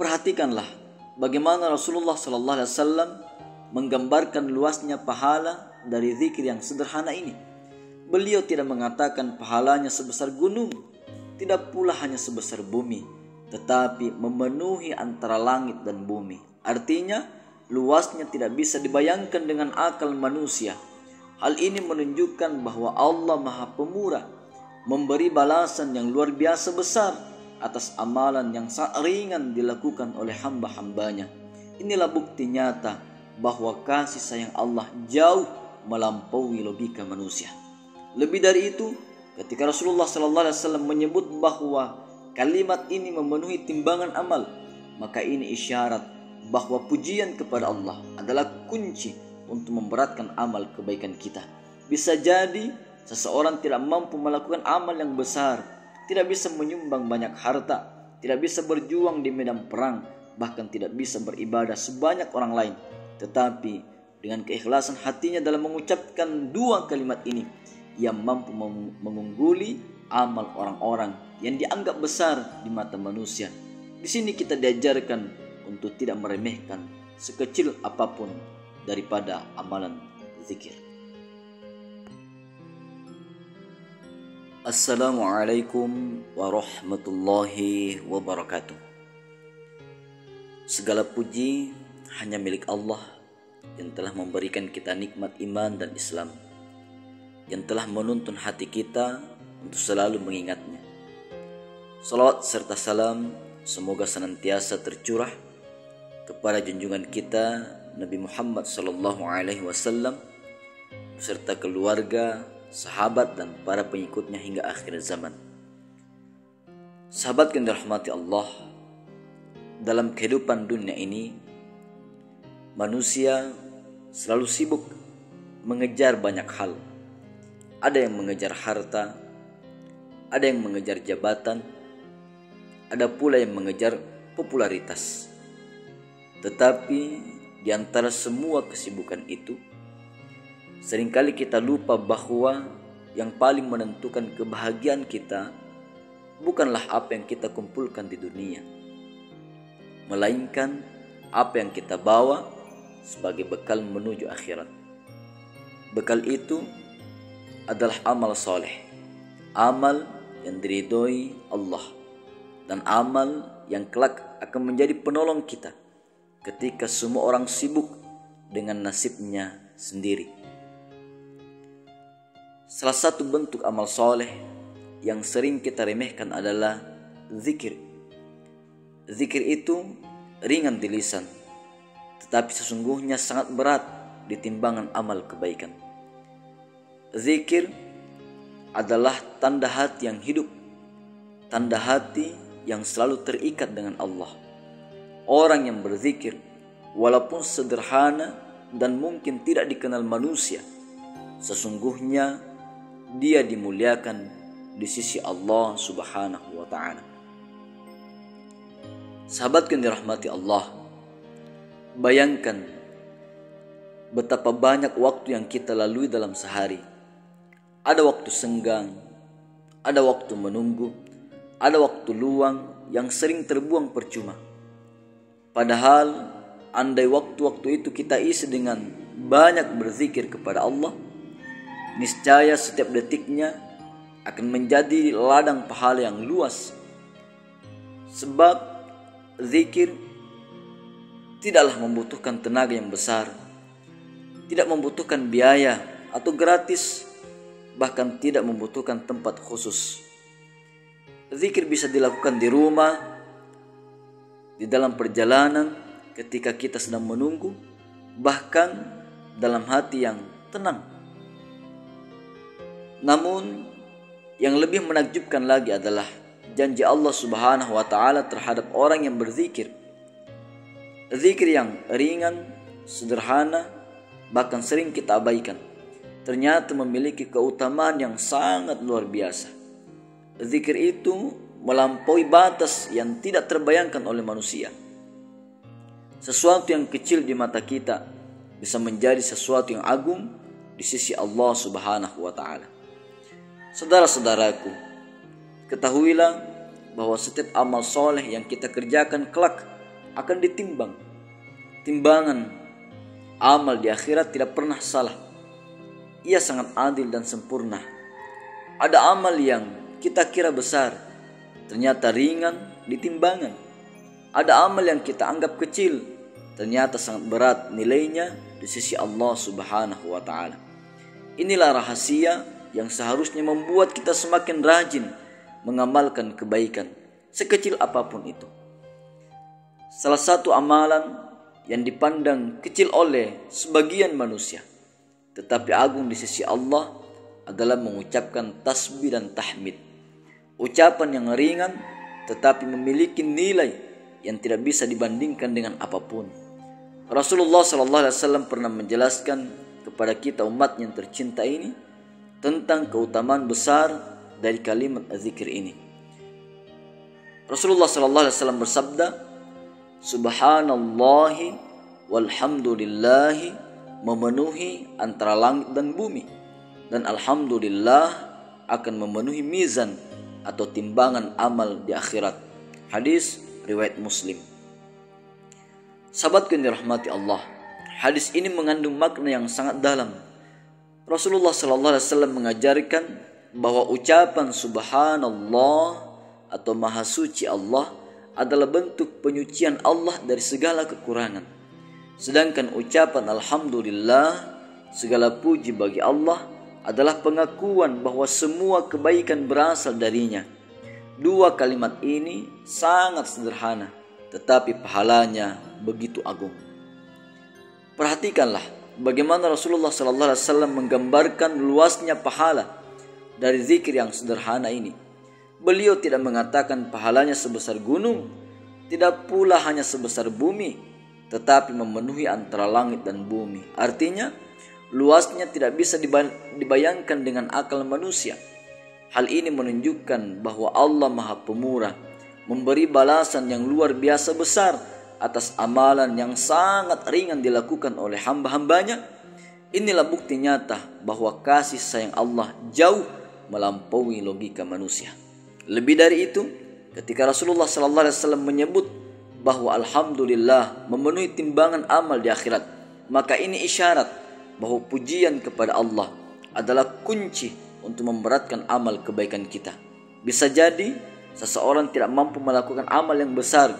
perhatikanlah bagaimana Rasulullah SAW menggambarkan luasnya pahala dari zikir yang sederhana ini. Beliau tidak mengatakan pahalanya sebesar gunung, tidak pula hanya sebesar bumi, tetapi memenuhi antara langit dan bumi. Artinya, luasnya tidak bisa dibayangkan dengan akal manusia. Hal ini menunjukkan bahwa Allah Maha Pemurah, memberi balasan yang luar biasa besar atas amalan yang sangat ringan dilakukan oleh hamba-hambanya. Inilah bukti nyata bahwa kasih sayang Allah jauh melampaui logika manusia. Lebih dari itu, ketika Rasulullah SAW menyebut bahwa kalimat ini memenuhi timbangan amal, maka ini isyarat bahwa pujian kepada Allah adalah kunci untuk memberatkan amal kebaikan kita. Bisa jadi seseorang tidak mampu melakukan amal yang besar, tidak bisa menyumbang banyak harta, tidak bisa berjuang di medan perang, bahkan tidak bisa beribadah sebanyak orang lain. Tetapi dengan keikhlasan hatinya dalam mengucapkan dua kalimat ini, ia mampu mengungguli amal orang-orang yang dianggap besar di mata manusia. Di sini kita diajarkan untuk tidak meremehkan sekecil apapun daripada amalan zikir. Assalamualaikum warahmatullahi wabarakatuh. Segala puji hanya milik Allah yang telah memberikan kita nikmat iman dan Islam, yang telah menuntun hati kita untuk selalu mengingatnya. Salawat serta salam semoga senantiasa tercurah kepada junjungan kita Nabi Muhammad SAW beserta keluarga, sahabat dan para pengikutnya hingga akhir zaman. Sahabat yang dirahmati Allah, dalam kehidupan dunia ini manusia selalu sibuk mengejar banyak hal. Ada yang mengejar harta, ada yang mengejar jabatan, ada pula yang mengejar popularitas. Tetapi di antara semua kesibukan itu, seringkali kita lupa bahwa yang paling menentukan kebahagiaan kita bukanlah apa yang kita kumpulkan di dunia, melainkan apa yang kita bawa sebagai bekal menuju akhirat. Bekal itu adalah amal soleh, amal yang diridhoi Allah, dan amal yang kelak akan menjadi penolong kita ketika semua orang sibuk dengan nasibnya sendiri. Salah satu bentuk amal soleh yang sering kita remehkan adalah zikir. Zikir itu ringan di lisan, tetapi sesungguhnya sangat berat di timbangan amal kebaikan. Zikir adalah tanda hati yang hidup, tanda hati yang selalu terikat dengan Allah. Orang yang berzikir, walaupun sederhana dan mungkin tidak dikenal manusia, sesungguhnya dia dimuliakan di sisi Allah Subhanahu wa ta'ala. Sahabat yang dirahmati Allah, bayangkan betapa banyak waktu yang kita lalui dalam sehari. Ada waktu senggang, ada waktu menunggu, ada waktu luang yang sering terbuang percuma. Padahal andai waktu-waktu itu kita isi dengan banyak berzikir kepada Allah, niscaya setiap detiknya akan menjadi ladang pahala yang luas. Sebab zikir tidaklah membutuhkan tenaga yang besar, tidak membutuhkan biaya atau gratis, bahkan tidak membutuhkan tempat khusus. Zikir bisa dilakukan di rumah, di dalam perjalanan, ketika kita sedang menunggu, bahkan dalam hati yang tenang. Namun yang lebih menakjubkan lagi adalah janji Allah Subhanahu wa ta'ala terhadap orang yang berzikir. Zikir yang ringan, sederhana, bahkan sering kita abaikan, ternyata memiliki keutamaan yang sangat luar biasa. Zikir itu melampaui batas yang tidak terbayangkan oleh manusia. Sesuatu yang kecil di mata kita bisa menjadi sesuatu yang agung di sisi Allah Subhanahu wa ta'ala. Saudara-saudaraku, ketahuilah bahwa setiap amal soleh yang kita kerjakan kelak akan ditimbang. Timbangan amal di akhirat tidak pernah salah. Ia sangat adil dan sempurna. Ada amal yang kita kira besar, ternyata ringan di timbangan. Ada amal yang kita anggap kecil, ternyata sangat berat nilainya di sisi Allah Subhanahu wa Ta'ala. Inilah rahasia yang seharusnya membuat kita semakin rajin mengamalkan kebaikan, sekecil apapun itu. Salah satu amalan yang dipandang kecil oleh sebagian manusia, tetapi agung di sisi Allah, adalah mengucapkan tasbih dan tahmid. Ucapan yang ringan tetapi memiliki nilai yang tidak bisa dibandingkan dengan apapun. Rasulullah SAW pernah menjelaskan kepada kita umat yang tercinta ini tentang keutamaan besar dari kalimat zikir ini. Rasulullah SAW bersabda, Subhanallahi walhamdulillahi memenuhi antara langit dan bumi, dan alhamdulillah akan memenuhi mizan atau timbangan amal di akhirat. Hadis riwayat Muslim. Sahabatku yang dirahmati Allah, hadis ini mengandung makna yang sangat dalam. Rasulullah SAW mengajarkan bahwa ucapan subhanallah atau maha suci Allah adalah bentuk penyucian Allah dari segala kekurangan. Sedangkan ucapan alhamdulillah, segala puji bagi Allah, adalah pengakuan bahwa semua kebaikan berasal darinya. Dua kalimat ini sangat sederhana, tetapi pahalanya begitu agung. Perhatikanlah bagaimana Rasulullah SAW menggambarkan luasnya pahala dari zikir yang sederhana ini. Beliau tidak mengatakan pahalanya sebesar gunung, tidak pula hanya sebesar bumi, tetapi memenuhi antara langit dan bumi. Artinya, luasnya tidak bisa dibayangkan dengan akal manusia. Hal ini menunjukkan bahwa Allah Maha Pemurah, memberi balasan yang luar biasa besar atas amalan yang sangat ringan dilakukan oleh hamba-hambanya. Inilah bukti nyata bahwa kasih sayang Allah jauh melampaui logika manusia. Lebih dari itu, ketika Rasulullah SAW menyebut bahwa alhamdulillah memenuhi timbangan amal di akhirat, maka ini isyarat bahwa pujian kepada Allah adalah kunci untuk memberatkan amal kebaikan kita. Bisa jadi seseorang tidak mampu melakukan amal yang besar,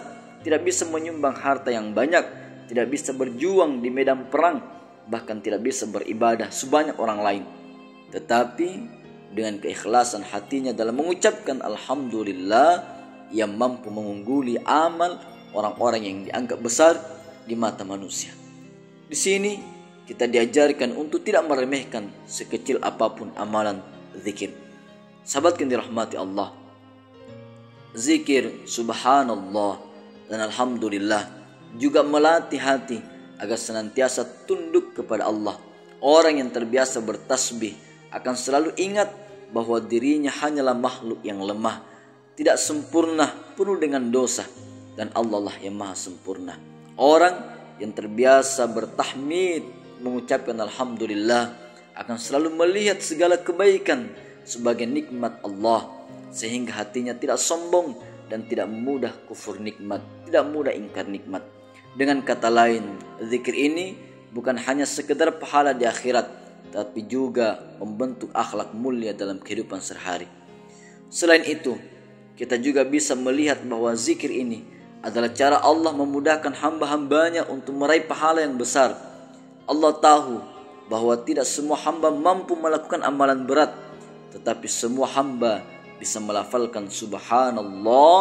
tidak bisa menyumbang harta yang banyak, tidak bisa berjuang di medan perang, bahkan tidak bisa beribadah sebanyak orang lain. Tetapi dengan keikhlasan hatinya dalam mengucapkan alhamdulillah, ia mampu mengungguli amal orang-orang yang dianggap besar di mata manusia. Di sini kita diajarkan untuk tidak meremehkan sekecil apapun amalan zikir. Sahabat yang dirahmati Allah, zikir subhanallah dan alhamdulillah juga melatih hati agar senantiasa tunduk kepada Allah. Orang yang terbiasa bertasbih akan selalu ingat bahwa dirinya hanyalah makhluk yang lemah, tidak sempurna, penuh dengan dosa, dan Allah lah yang maha sempurna. Orang yang terbiasa bertahmid, mengucapkan alhamdulillah, akan selalu melihat segala kebaikan sebagai nikmat Allah, sehingga hatinya tidak sombong dan tidak mudah kufur nikmat, tidak mudah ingkar nikmat. Dengan kata lain, zikir ini bukan hanya sekedar pahala di akhirat, tapi juga membentuk akhlak mulia dalam kehidupan sehari-hari. Selain itu, kita juga bisa melihat bahwa zikir ini adalah cara Allah memudahkan hamba-hambanya untuk meraih pahala yang besar. Allah tahu bahwa tidak semua hamba mampu melakukan amalan berat, tetapi semua hamba bisa melafalkan subhanallah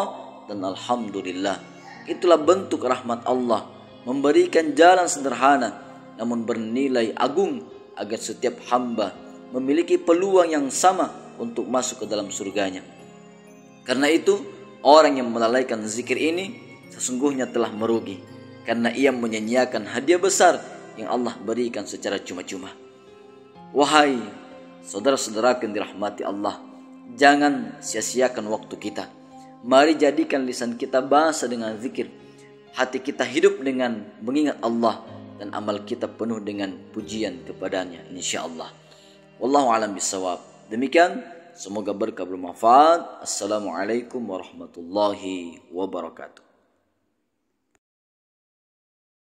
dan alhamdulillah. Itulah bentuk rahmat Allah, memberikan jalan sederhana namun bernilai agung agar setiap hamba memiliki peluang yang sama untuk masuk ke dalam surganya. Karena itu, orang yang melalaikan zikir ini sesungguhnya telah merugi, karena ia menyanyiakan hadiah besar yang Allah berikan secara cuma-cuma. Wahai saudara-saudara yang dirahmati Allah, jangan sia-siakan waktu kita. Mari jadikan lisan kita basah dengan zikir, hati kita hidup dengan mengingat Allah, dan amal kita penuh dengan pujian kepadanya, insyaallah. Wallahu a'lam bishawab. Demikian, semoga berkah bermanfaat. Assalamualaikum warahmatullahi wabarakatuh.